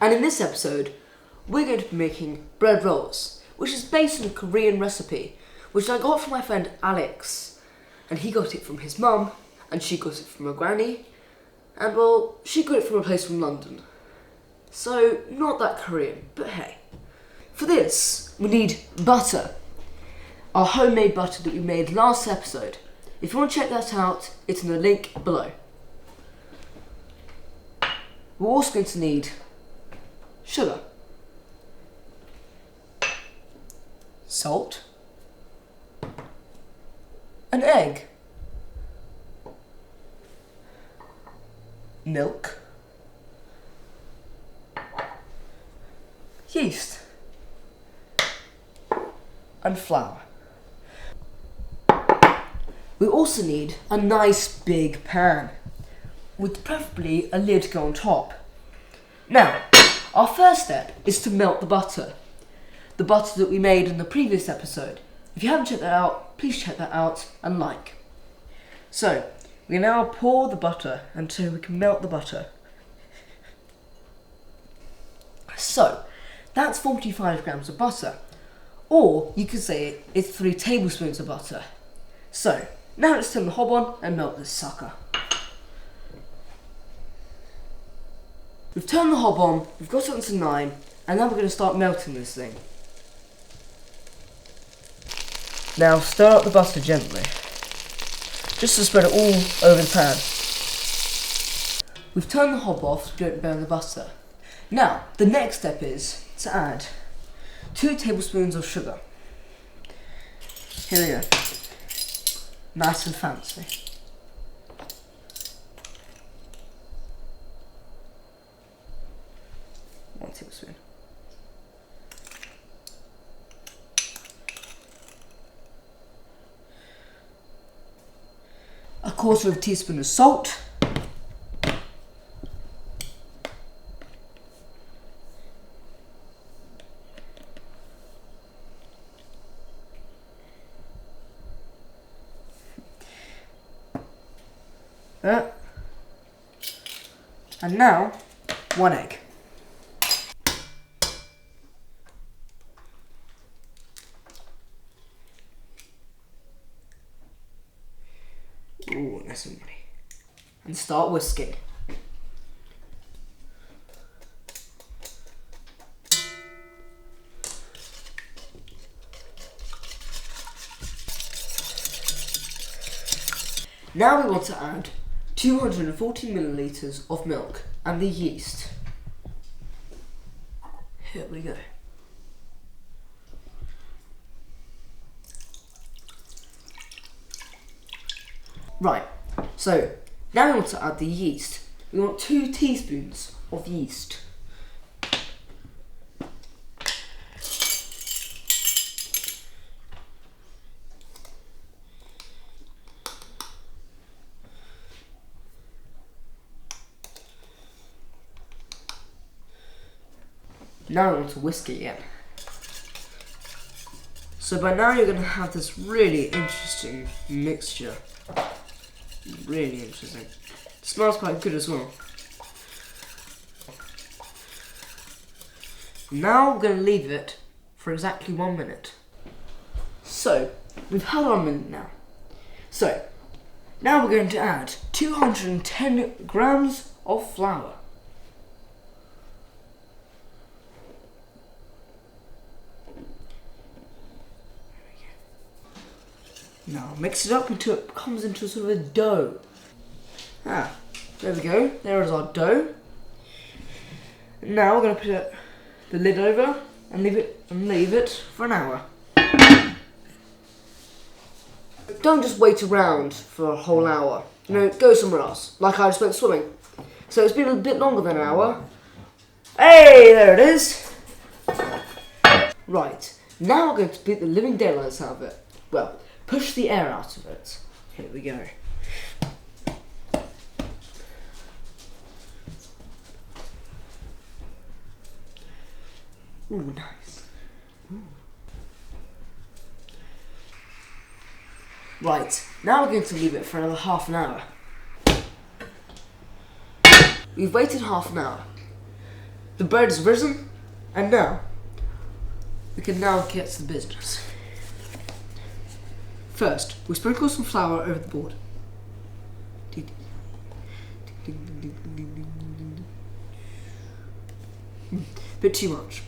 and in this episode, we're going to be making bread rolls, which is based on a Korean recipe, which I got from my friend Alex, and he got it from his mum, and she got it from her granny, and well, she got it from a place from London. So, not that Korean, but hey. For this, we need butter, our homemade butter that we made last episode. If you want to check that out, it's in the link below. We're also going to need sugar, salt, an egg, milk, yeast, and flour. We also need a nice big pan, with preferably a lid to go on top. Now, our first step is to melt the butter that we made in the previous episode. If you haven't checked that out, please check that out and like. So, we now pour the butter until we can melt the butter. So, that's 45 grams of butter, or you could say it's 3 tablespoons of butter. So, now let's turn the hob on and melt this sucker. We've turned the hob on, we've got it on to 9, and now we're going to start melting this thing. Now stir up the butter gently, just to spread it all over the pan. We've turned the hob off so don't burn the butter. Now, the next step is to add 2 tablespoons of sugar. Here we go. Nice and fancy. One tablespoon. A quarter of a teaspoon of salt. And now, 1 egg. Ooh, nice and runny. And start whisking. Now we want to add 240 millilitres of milk and the yeast. Here we go. Right, so now we want to add the yeast. We want 2 teaspoons of yeast. Now I want to whisk it again. So by now you're going to have this really interesting mixture. Really interesting. It smells quite good as well. Now we're going to leave it for exactly 1 minute. So, we've had our minute now. So, now we're going to add 210 grams of flour. Now mix it up until it comes into sort of a dough. There we go. There is our dough. Now we're going to put the lid over and leave it for an hour. Don't just wait around for a whole hour. Go somewhere else. Like I just went swimming. So it's been a bit longer than an hour. Hey, there it is. Right. Now we're going to beat the living daylights out of it. Well, push the air out of it. Here we go. Ooh, nice. Ooh. Right, now we're going to leave it for another half an hour. We've waited half an hour. The bread is risen, and now we can now get to the business. First, we sprinkle some flour over the board. Bit too much.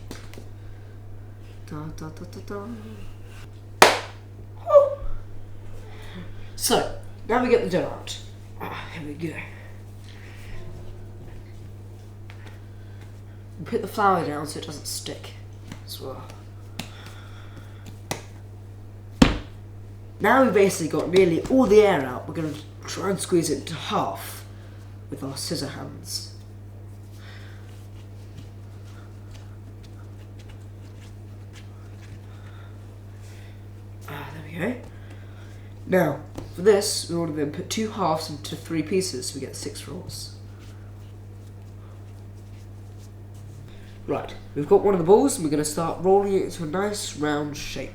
So, now we get the dough out. Here we go. We put the flour down so it doesn't stick as well. Now we've basically got nearly all the air out. We're going to try and squeeze it into half with our scissor hands. There we go. Now, for this, we want to then put 2 halves into 3 pieces so we get 6 rolls. Right, we've got one of the balls and we're going to start rolling it into a nice round shape.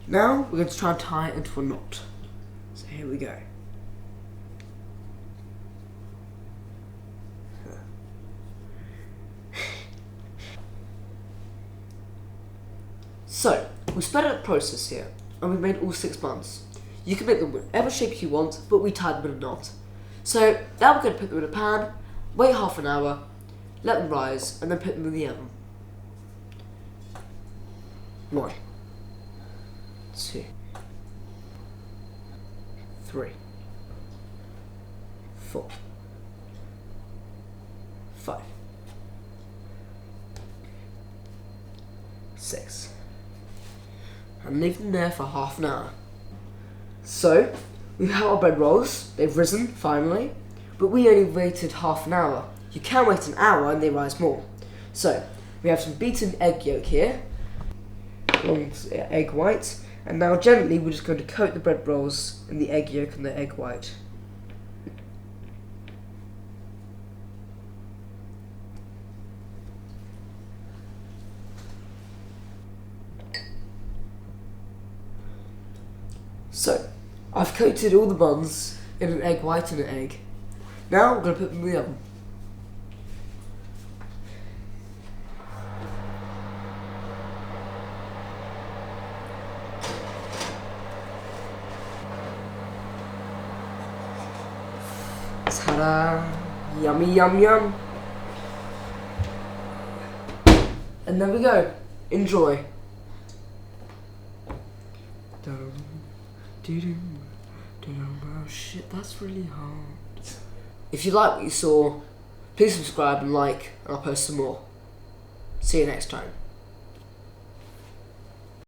Now we're going to try and tie it into a knot. So here we go. So, we sped up the process here, and we made all 6 buns. You can make them whatever shape you want, but we tied them in a knot. So, now we're going to put them in a pan, wait half an hour, let them rise, and then put them in the oven. 1, 2, 3, 4, 5, 6. And leave them there for half an hour. So, we have our bread rolls. They've risen, finally, but we only waited half an hour. You can wait an hour and they rise more. So, we have some beaten egg yolk here, along with egg white, and now gently we're just going to coat the bread rolls in the egg yolk and the egg white. So, I've coated all the buns in an egg white and an egg. Now we're going to put them in the oven. Ta-da! Yummy, yum, yum! And there we go. Enjoy. Oh shit, that's really hard. If you like what you saw, please subscribe and like, and I'll post some more. See you next time.